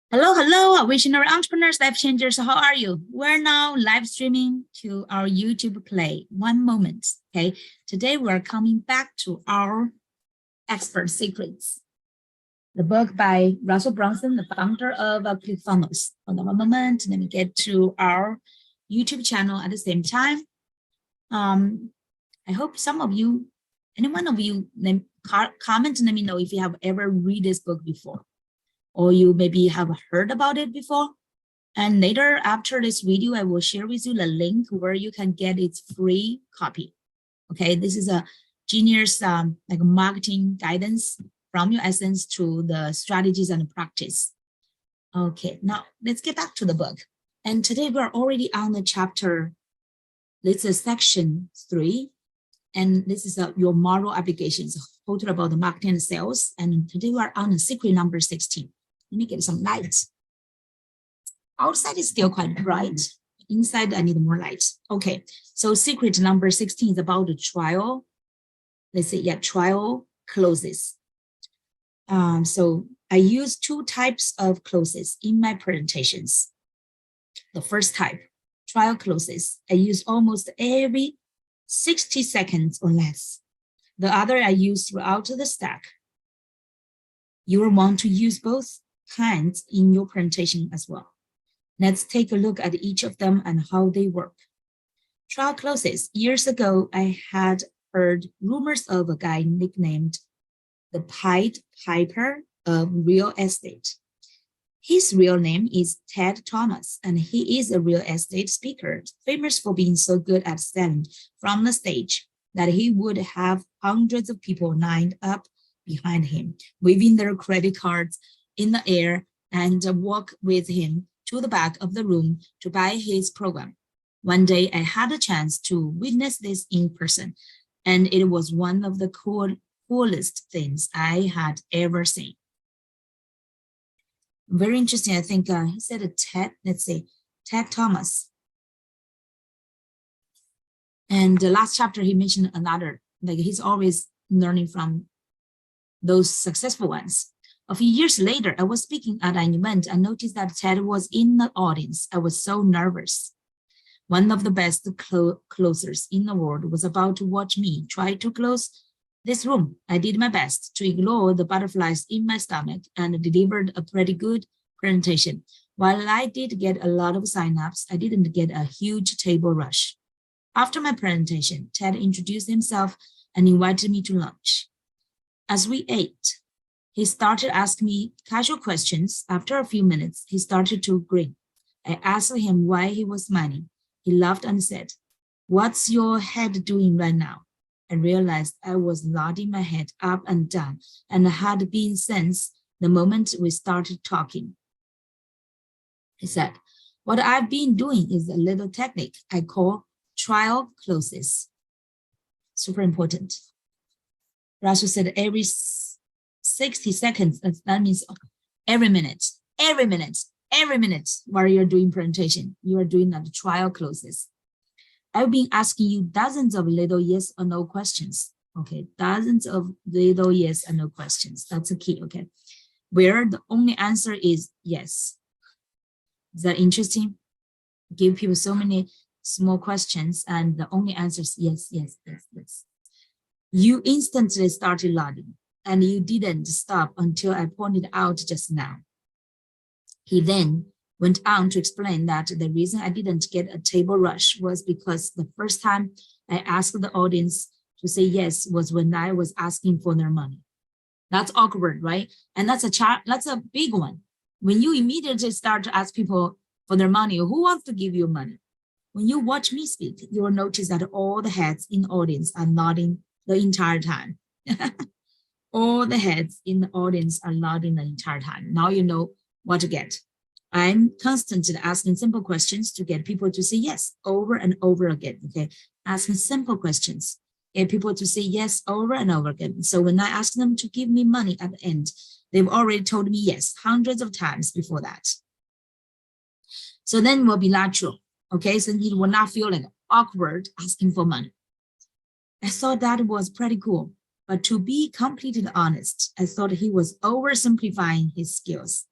Hello, hello, visionary entrepreneurs, life changers. How are you? We're now live streaming to our YouTube play. One moment. Okay. Today we're coming back to our expert secrets, the book by Russell Brunson, the founder of ClickFunnels. Hold on one moment. Let me get to our YouTube channel at the same time. I hope some of you, any one of you, comment and let me know if you have ever read this book before, or you maybe have heard about it before. And later, after this video, I will share with you the link where you can get its free copy. Okay, this is a genius like marketing guidance from your essence to the strategies and practice. Okay, now let's get back to the book. And today we're already on the chapter. This is section 3. And this is your moral obligations, total about the marketing and sales. And today we're on the secret number 16. Let me get some light. Outside is still quite bright. Inside, I need more light. Okay, so secret number 16 is about the trial. Let's say, trial closes. So I use 2 types of closes in my presentations. The first type, trial closes, I use almost every 60 seconds or less. The other I use throughout the stack. You will want to use both kinds in your presentation as well. Let's take a look at each of them and how they work. Trial closes. Years ago, I had heard rumors of a guy nicknamed the Pied Piper of real estate. His real name is Ted Thomas, and he is a real estate speaker, famous for being so good at selling from the stage that he would have hundreds of people lined up behind him, waving their credit cards in the air and walk with him to the back of the room to buy his program. One day I had a chance to witness this in person, and it was one of the coolest things I had ever seen. Very interesting. I think he said a Ted, let's say Ted Thomas. And the last chapter, he mentioned another, like he's always learning from those successful ones. A few years later, I was speaking at an event and noticed that Ted was in the audience. I was so nervous. One of the best closers in the world was about to watch me try to close this room. I did my best to ignore the butterflies in my stomach and delivered a pretty good presentation. While I did get a lot of signups, I didn't get a huge table rush. After my presentation, Ted introduced himself and invited me to lunch. As we ate, he started asking me casual questions. After a few minutes, he started to grin. I asked him why he was smiling. He laughed and said, "What's your head doing right now?" I realized I was nodding my head up and down and had been since the moment we started talking. He said, "What I've been doing is a little technique I call trial closes." Super important. Russell said every 60 seconds, that means every minute while you're doing presentation, you are doing that trial closes. I've been asking you dozens of little yes or no questions. Okay, dozens of little yes and no questions. That's a key, okay? Where the only answer is yes. Is that interesting? Give people so many small questions and the only answer is yes, yes, yes, yes. You instantly started nodding and you didn't stop until I pointed out just now. He then went on to explain that the reason I didn't get a table rush was because the first time I asked the audience to say yes was when I was asking for their money. That's awkward, right? And that's a big one. When you immediately start to ask people for their money, who wants to give you money? When you watch me speak, you will notice that all the heads in the audience are nodding the entire time. All the heads in the audience are nodding the entire time. Now you know what to get. I'm constantly asking simple questions to get people to say yes over and over again, okay? Asking simple questions, get people to say yes over and over again. So when I ask them to give me money at the end, they've already told me yes hundreds of times before that. So then it will be natural, okay? So you will not feel like awkward asking for money. I thought that was pretty cool. But to be completely honest, I thought he was oversimplifying his skills.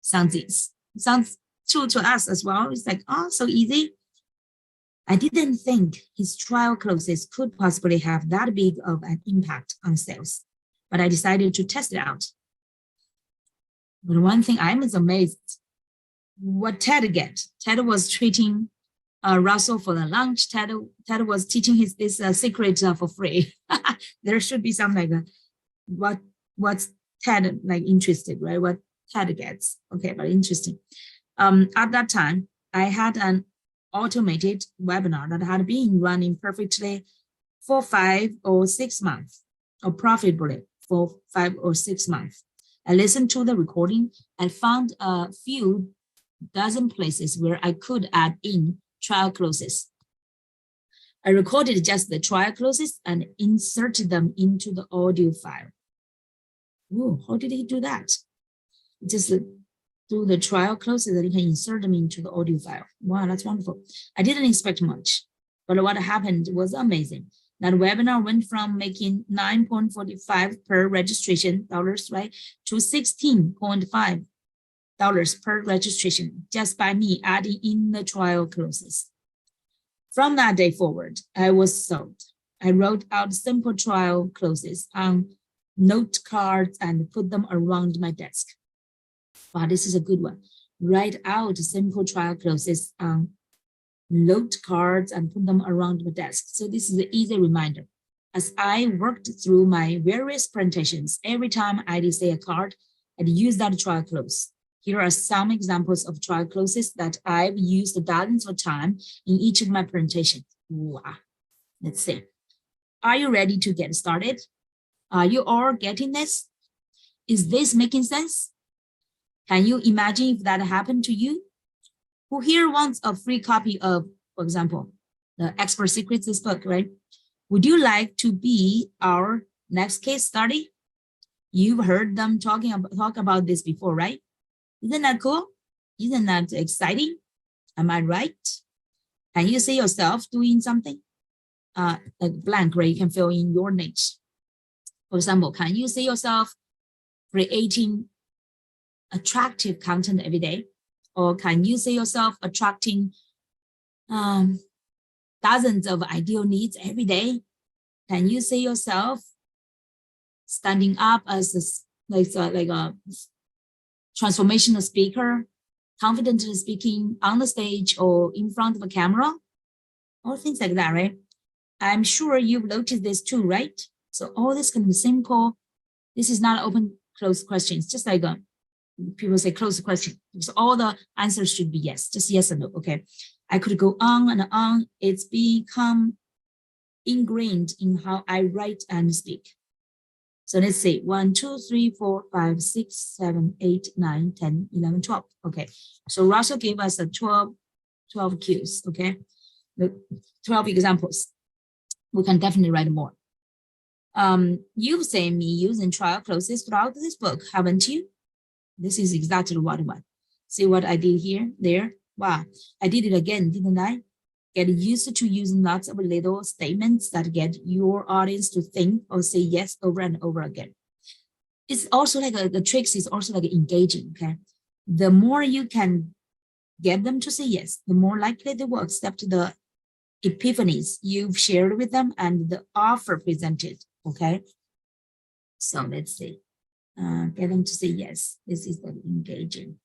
Sounds true to us as well. It's like, oh, so easy. I didn't think his trial closes could possibly have that big of an impact on sales, but I decided to test it out. But one thing I was amazed what Ted get. Ted was treating Russell for the lunch. Ted was teaching this secret for free. There should be some like what's Ted like interested, right? What Ted gets. Okay, but interesting. At that time, I had an automated webinar that had been running perfectly for 5 or 6 months, or profitably for 5 or 6 months. I listened to the recording and found a few dozen places where I could add in trial closes. I recorded just the trial closes and inserted them into the audio file. Ooh, how did he do that? Just do the trial closes and you can insert them into the audio file. Wow, that's wonderful. I didn't expect much, but what happened was amazing. That webinar went from making $9.45 per registration dollars, right, to $16.5 per registration just by me adding in the trial closes. From that day forward, I was sold. I wrote out simple trial closes on note cards and put them around my desk. Wow, this is a good one. Write out simple trial closes on note cards and put them around my desk. So this is an easy reminder. As I worked through my various presentations, every time I'd say a card, I'd use that trial close. Here are some examples of trial closes that I've used dozens of times in each of my presentations. Wow. Let's see. Are you ready to get started? Are you all getting this? Is this making sense? Can you imagine if that happened to you? Who here wants a free copy of, for example, the Expert Secrets, this book, right? Would you like to be our next case study? You've heard them talk about this before, right? Isn't that cool? Isn't that exciting? Am I right? Can you see yourself doing something? Like blank, right? You can fill in your niche. For example, can you see yourself creating attractive content every day? Or can you see yourself attracting dozens of ideal leads every day? Can you see yourself standing up as a transformational speaker, confidently speaking on the stage or in front of a camera? All things like that, right? I'm sure you've noticed this too, right? So all this can be simple. This is not open, closed questions, just like people say closed question. So all the answers should be yes, just yes or no, okay? I could go on and on. It's become ingrained in how I write and speak. So let's say 1, 2, 3, 4, 5, 6, 7, 8, 9, 10, 11, 12. Okay, so Russell gave us a 12 cues, okay? The 12 examples. We can definitely write more. You've seen me using trial closes throughout this book, haven't you? This is exactly what I want. See what I did here, there? Wow, I did it again, didn't I? Get used to using lots of little statements that get your audience to think or say yes over and over again. It's also like the tricks is also like engaging, okay? The more you can get them to say yes, the more likely they will accept the epiphanies you've shared with them and the offer presented, okay? So let's see. Get them to say yes. This is the engaging.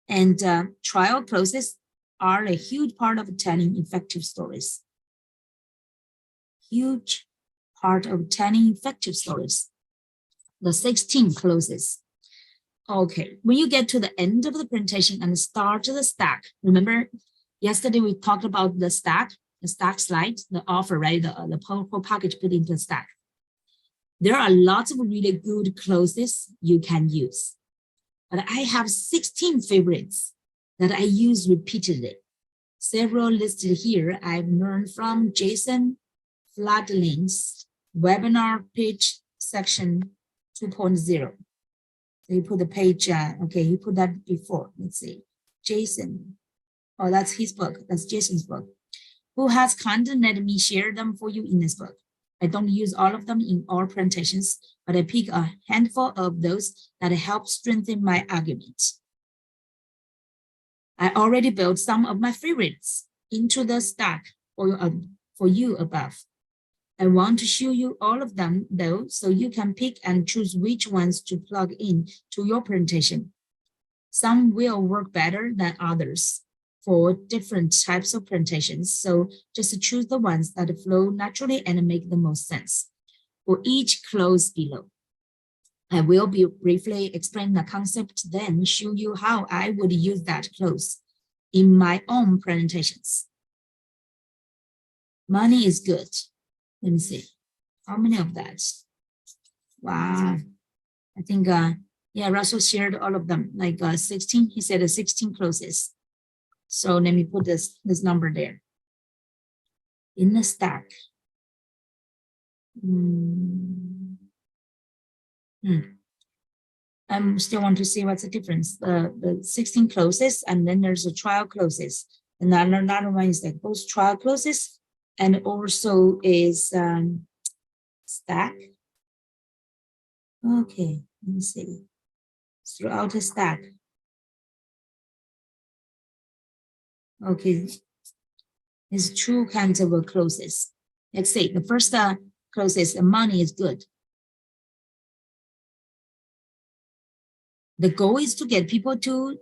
And trial closes are a huge part of telling effective stories. Huge part of telling effective stories. The 16 closes. Okay, when you get to the end of the presentation and start the stack, remember yesterday we talked about the stack slide, the offer, right? The whole package put into the stack. There are lots of really good closes you can use. But I have 16 favorites that I use repeatedly. Several listed here I've learned from Jason Fladlin's webinar pitch section 2.0. So you put the page, okay, you put that before. Let's see. Jason. Oh, that's his book. That's Jason's book. Who has content? Let me share them for you in this book. I don't use all of them in all presentations, but I pick a handful of those that help strengthen my argument. I already built some of my favorites into the stack for you above. I want to show you all of them though, so you can pick and choose which ones to plug in to your presentation. Some will work better than others for different types of presentations, so just choose the ones that flow naturally and make the most sense. For each clause below, I will briefly explain the concept, then show you how I would use that clause in my own presentations. Money is good. Let me see. How many of that? Wow. I think, yeah, Russell shared all of them, like 16. He said 16 clauses. So let me put this number there. In the stack. I still want to see what's the difference. The 16 clauses, and then there's a trial clauses. And another one is like both trial clauses and also is stack. Okay, let me see. Throughout the stack. Okay, there's two kinds of clauses. Let's see, the first clause is money is good. The goal is to get people to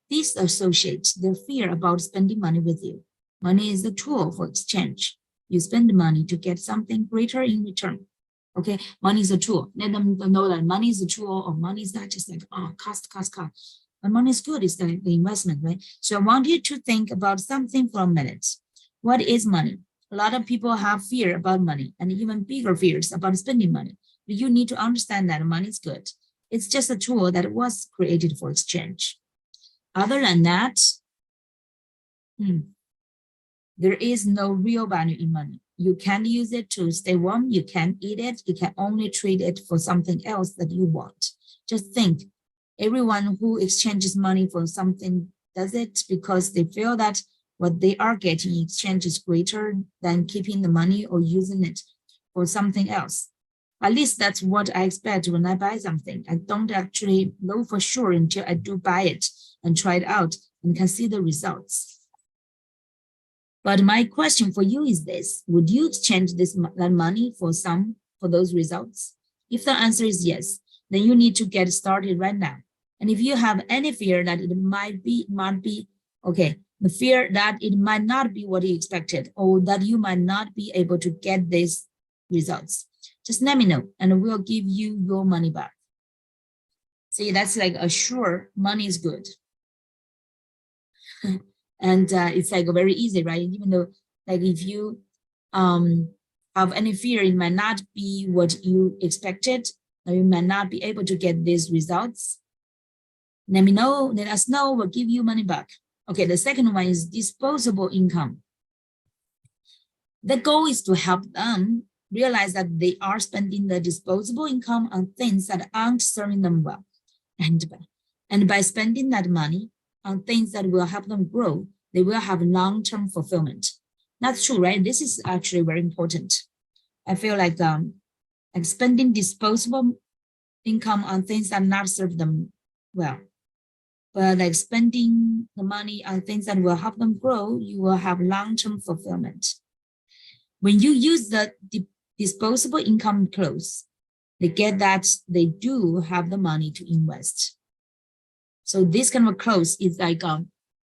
disassociate their fear about spending money with you. Money is a tool for exchange. You spend money to get something greater in return. Okay, money is a tool. Let them know that money is a tool, or money is not just like, oh, cost. But money is good, it's the investment, right? So I want you to think about something for a minute. What is money? A lot of people have fear about money and even bigger fears about spending money. But you need to understand that money is good. It's just a tool that was created for exchange. Other than that, there is no real value in money. You can't use it to stay warm. You can't eat it. You can only trade it for something else that you want. Just think, everyone who exchanges money for something does it because they feel that what they are getting in exchange is greater than keeping the money or using it for something else. At least that's what I expect when I buy something. I don't actually know for sure until I do buy it and try it out and can see the results. But my question for you is this: would you exchange that money for those results? If the answer is yes, then you need to get started right now. And if you have any fear that it might be, okay, the fear that it might not be what you expected, or that you might not be able to get these results, just let me know and we'll give you your money back. See, that's like a sure money is good. And it's like very easy, right? Even though like if you have any fear, it might not be what you expected, or you might not be able to get these results. Let us know, we'll give you money back. Okay, the second one is disposable income. The goal is to help them realize that they are spending the disposable income on things that aren't serving them well. And by spending that money on things that will help them grow, they will have long-term fulfillment. That's true, right? This is actually very important. I feel like spending disposable income on things that not serve them well. But like spending the money on things that will help them grow, you will have long-term fulfillment. When you use the disposable income clause, they get that they do have the money to invest. So this kind of clause is like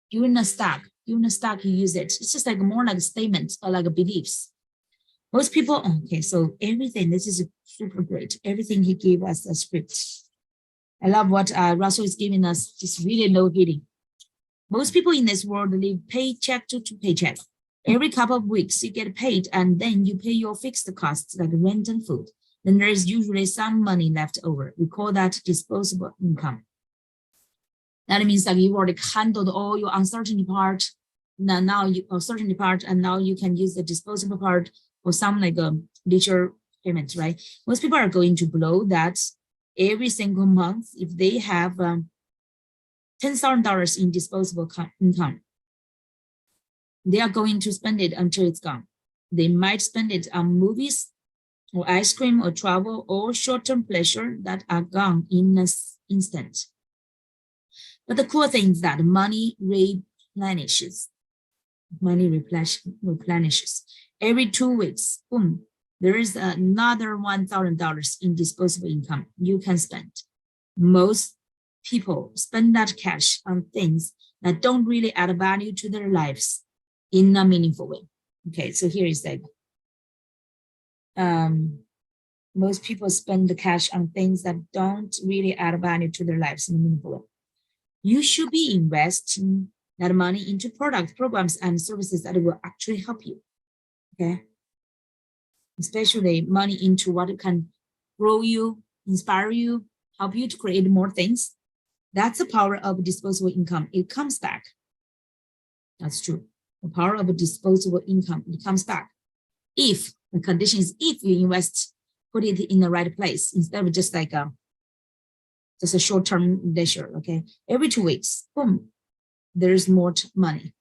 you're in a stock, you use it. It's just like more like statements or like beliefs. Most people, okay, so everything, this is super great. Everything he gave us a script. I love what Russell is giving us, just really low hitting. Most people in this world live paycheck to paycheck. Every couple of weeks you get paid and then you pay your fixed costs like rent and food. Then there is usually some money left over. We call that disposable income. That means that you already handled all your uncertainty part. Now you uncertainty part, and now you can use the disposable part for some like a leisure payment, right? Most people are going to blow that every single month if they have $10,000 in disposable income. They are going to spend it until it's gone. They might spend it on movies, or ice cream or travel or short-term pleasure that are gone in an instant. But the cool thing is that money replenishes. Money replenishes. Every 2 weeks, boom, there is another $1,000 in disposable income you can spend. Most people spend that cash on things that don't really add value to their lives in a meaningful way. Okay, so here is that. Most people spend the cash on things that don't really add value to their lives in a meaningful way. You should be investing that money into products, programs, and services that will actually help you. Okay. Especially money into what can grow you, inspire you, help you to create more things. That's the power of disposable income. It comes back. That's true. The power of disposable income, it comes back. If the condition is if you invest, put it in the right place instead of just like just a short-term leisure. Okay. Every 2 weeks, boom, there's more money.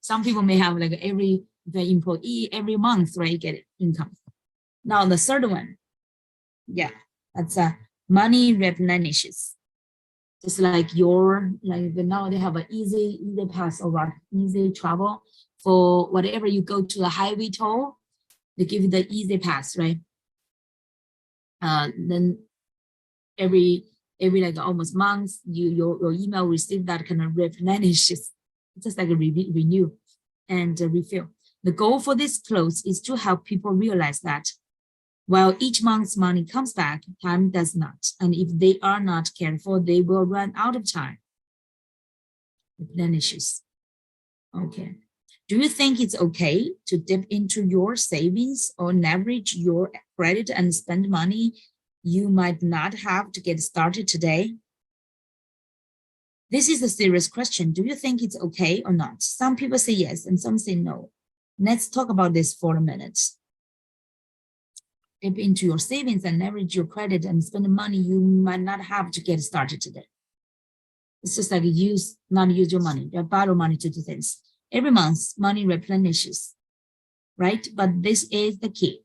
Some people may have like every employee every month, right, get income. Now the third one, yeah, that's money replenishes. Just like now they have an easy pass or easy travel for whatever you go to the highway toll, they give you the easy pass, right? Then every like almost month, your email receive that kind of replenishes, just like a renew and refill. The goal for this close is to help people realize that while each month's money comes back, time does not. And if they are not careful, they will run out of time. Replenishes. Okay. Do you think it's okay to dip into your savings or leverage your credit and spend money you might not have to get started today? This is a serious question. Do you think it's okay or not? Some people say yes and some say no. Let's talk about this for a minute. Dip into your savings and leverage your credit and spend money you might not have to get started today. It's just like not use your money, borrow money to do things. Every month, money replenishes, right? But this is the key.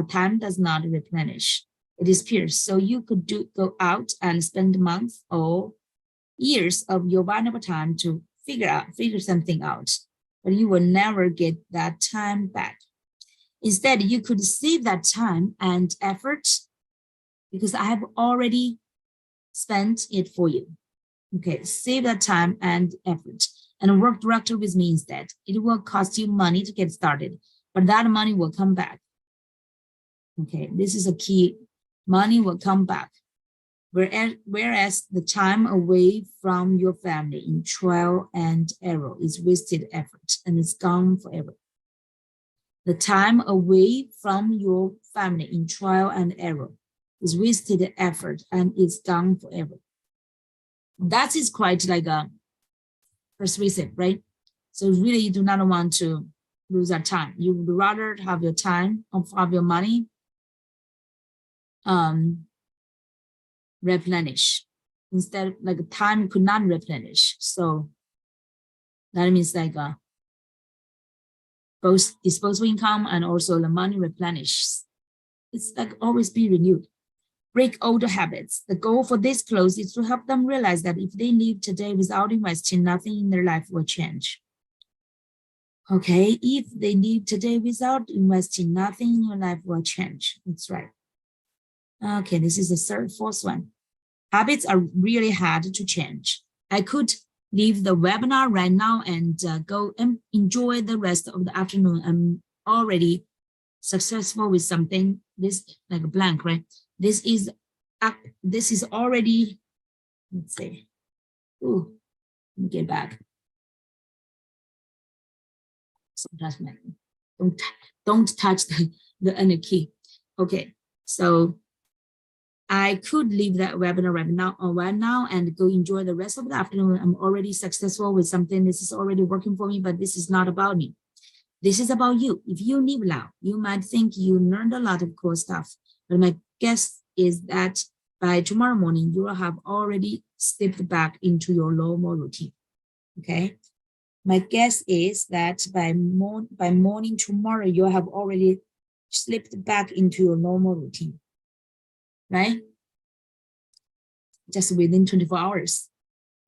Time does not replenish. It disappears. So you could go out and spend months or years of your valuable time to figure something out, but you will never get that time back. Instead, you could save that time and effort because I have already spent it for you. Okay, save that time and effort and work directly with me instead. It will cost you money to get started, but that money will come back. Okay, this is a key. Money will come back. Whereas the time away from your family in trial and error is wasted effort and it's gone forever. The time away from your family in trial and error is wasted effort and it's gone forever. That is quite like a persuasive, right? So really you do not want to lose that time. You would rather have your time or have your money replenish. Instead, like time could not replenish. So that means like both disposable income and also the money replenishes. It's like always be renewed. Break older habits. The goal for this close is to help them realize that if they live today without investing, nothing in their life will change. Okay, if they live today without investing, nothing in your life will change. That's right. Okay, this is the fourth one. Habits are really hard to change. I could leave the webinar right now and go and enjoy the rest of the afternoon. I'm already successful with something. This like a blank, right? This is already, let's see. Ooh, let me get back. Don't touch the any key. Okay, so I could leave that webinar right now and go enjoy the rest of the afternoon. I'm already successful with something. This is already working for me, but this is not about me. This is about you. If you leave now, you might think you learned a lot of cool stuff, but my guess is that by tomorrow morning, you will have already stepped back into your normal routine. Okay. My guess is that by morning tomorrow, you'll have already slipped back into your normal routine, right? Just within 24 hours.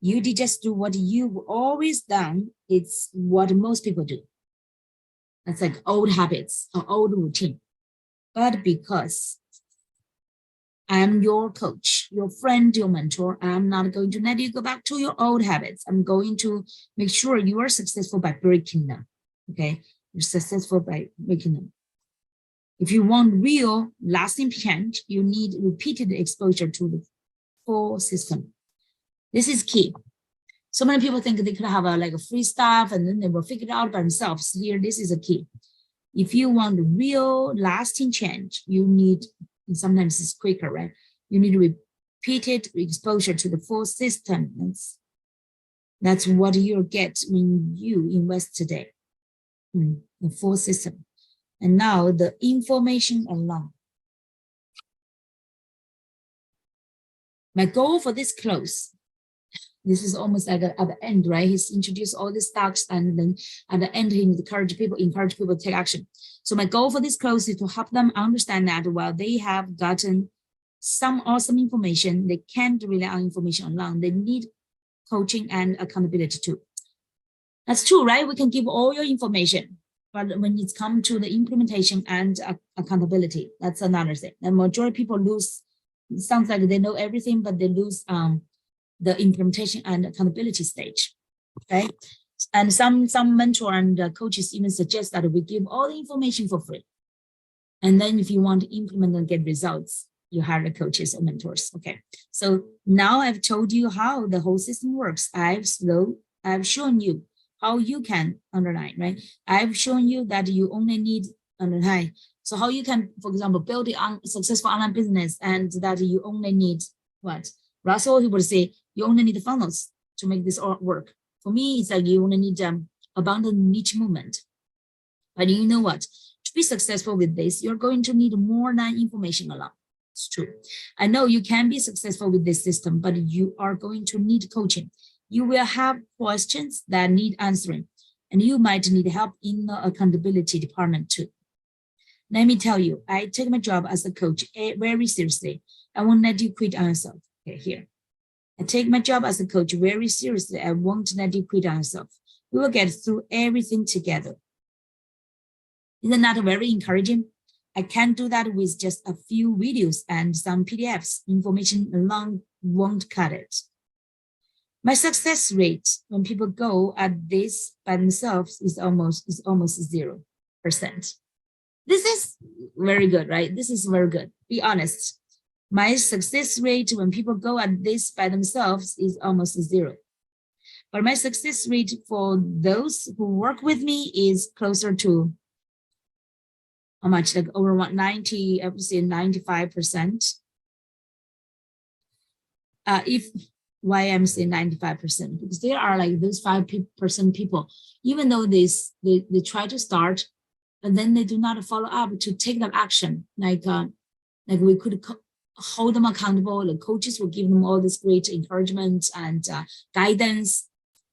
You did just do what you've always done. It's what most people do. That's like old habits or old routine. But because I'm your coach, your friend, your mentor, I'm not going to let you go back to your old habits. I'm going to make sure you are successful by breaking them. Okay, you're successful by breaking them. If you want real lasting change, you need repeated exposure to the full system. This is key. So many people think they could have a free stuff and then they will figure it out by themselves. Here, this is a key. If you want real lasting change, you need, and sometimes it's quicker, right? You need repeated exposure to the full system. That's what you'll get when you invest today. The full system. And now the information alone. My goal for this close, this is almost like at the end, right? He's introduced all the stocks and then at the end, he encourage people to take action. So my goal for this close is to help them understand that while they have gotten some awesome information, they can't rely on information alone. They need coaching and accountability too. That's true, right? We can give all your information, but when it's come to the implementation and accountability, that's another thing. The majority of people lose, it sounds like they know everything, but they lose the implementation and accountability stage, okay? And some mentor and coaches even suggest that we give all the information for free. And then if you want to implement and get results, you hire the coaches or mentors, okay? So now I've told you how the whole system works. I've shown you how you can underline, right? I've shown you that you only need underline. So how you can, for example, build a successful online business and that you only need what? Russell, he would say, you only need the funnels to make this all work. For me, it's like you only need abundant niche movement. But you know what? To be successful with this, you're going to need more than information alone. It's true. I know you can be successful with this system, but you are going to need coaching. You will have questions that need answering, and you might need help in the accountability department too. Let me tell you, I take my job as a coach very seriously. I won't let you quit on yourself. Okay, here. I take my job as a coach very seriously. I won't let you quit on yourself. We will get through everything together. Isn't that very encouraging? I can't do that with just a few videos and some PDFs. Information alone won't cut it. My success rate when people go at this by themselves is almost 0%. This is very good, right? This is very good. Be honest. My success rate when people go at this by themselves is almost 0. But my success rate for those who work with me is closer to how much? Like over 90, I would say 95%. Why I'm saying 95%? Because there are like those 5% people, even though they try to start, but then they do not follow up to take that action. Like we could hold them accountable. The coaches will give them all this great encouragement and guidance.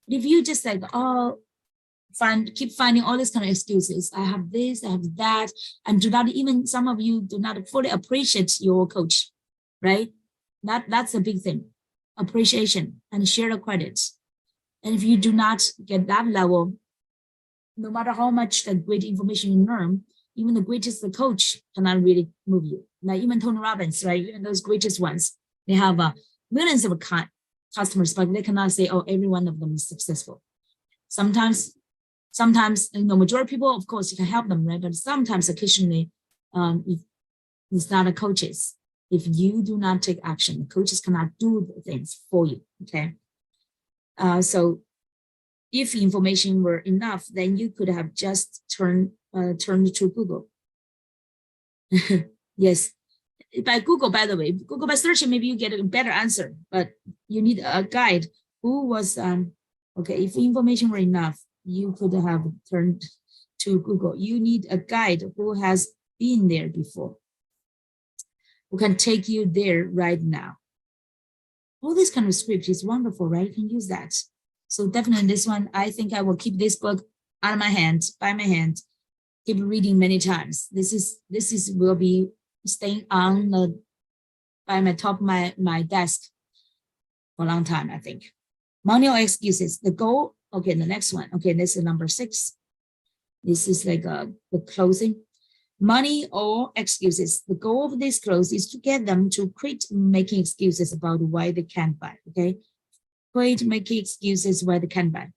But if you just like, keep finding all these kind of excuses. I have this, I have that, and do not even, some of you do not fully appreciate your coach, right? That's a big thing. Appreciation and share the credits. And if you do not get that level, no matter how much the great information you learn, even the greatest coach cannot really move you. Like even Tony Robbins, right? Even those greatest ones, they have millions of customers, but they cannot say, oh, every one of them is successful. Sometimes, majority of people, of course, you can help them, right? But sometimes, occasionally, it's not the coaches. If you do not take action, the coaches cannot do the things for you, okay? So if information were enough, then you could have just turned to Google. Yes, by Google, by the way, Google by searching, maybe you get a better answer, but you need a guide who was, okay, if information were enough, you could have turned to Google. You need a guide who has been there before, who can take you there right now. All this kind of script is wonderful, right? You can use that. So definitely this one, I think I will keep this book out of my hand, by my hand. Keep reading many times. This is will be staying on the by my top of my desk for a long time, I think. Money or excuses. The goal. Okay, the next one. Okay, this is number 6. This is like the closing. Money or excuses. The goal of this close is to get them to quit making excuses about why they can't buy. Okay, quit making excuses why they can't buy.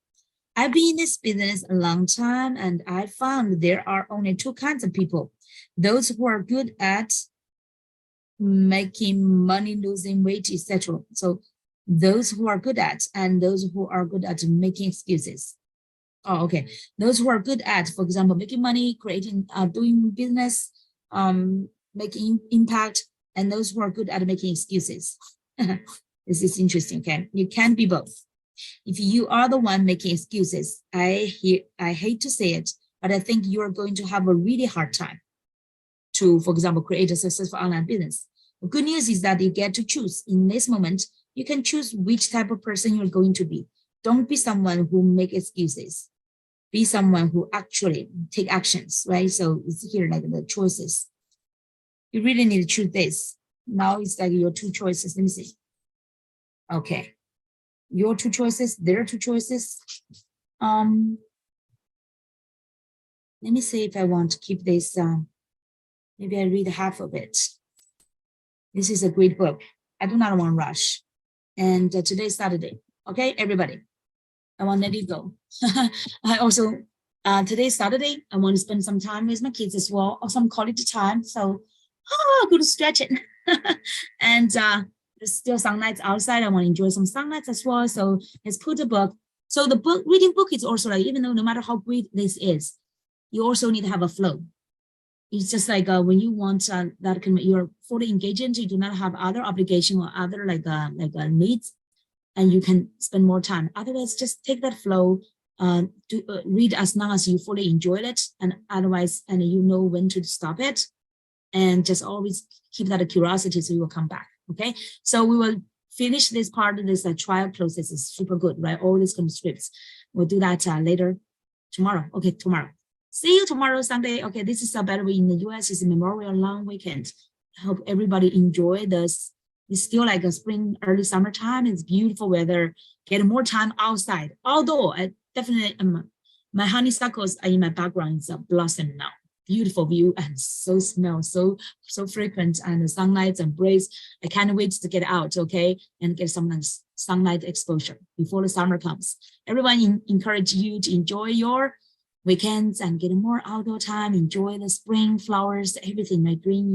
I've been in this business a long time, and I found there are only 2 kinds of people: those who are good at making money, losing weight, etc. So those who are good at, and those who are good at making excuses. Oh, okay. Those who are good at, for example, making money, creating, doing business, making impact, and those who are good at making excuses. This is interesting. Okay, you can be both. If you are the one making excuses, I hate to say it, but I think you are going to have a really hard time to, for example, create a successful online business. The good news is that you get to choose. In this moment, you can choose which type of person you're going to be. Don't be someone who make excuses. Be someone who actually take actions, right? So it's here like the choices. You really need to choose this. Now it's like your 2 choices. Let me see. Okay. Your 2 choices, their 2 choices. Let me see if I want to keep this. Maybe I read half of it. This is a great book. I do not want to rush. And today's Saturday. Okay, everybody. I want to let it go. I also, today's Saturday, I want to spend some time with my kids as well, or some quality time. So, go to stretch it. And there's still some nights outside. I want to enjoy some sunlights as well. So let's put a book. So the book, reading book is also like, even though no matter how great this is, you also need to have a flow. It's just like when you want that you're fully engaged into, you do not have other obligation or other needs, and you can spend more time. Otherwise, just take that flow, read as long as you fully enjoy it, and otherwise, and you know when to stop it, and just always keep that curiosity so you will come back. Okay, so we will finish this part of this trial process. Is super good, right? All these kind of scripts. We'll do that later tomorrow. Okay, tomorrow. See you tomorrow, Sunday. Okay, this is by the way, in the US, it's a Memorial Long Weekend. I hope everybody enjoy this. It's still like a spring, early summertime. It's beautiful weather. Get more time outside. Although I definitely, my honeysuckles are in my background. It's a blossom now. Beautiful view and so smell, so frequent, and the sunlight and breeze. I can't wait to get out, okay, and get some nice sunlight exposure before the summer comes. Everyone encourage you to enjoy your weekends and get more outdoor time. Enjoy the spring flowers, everything, like green.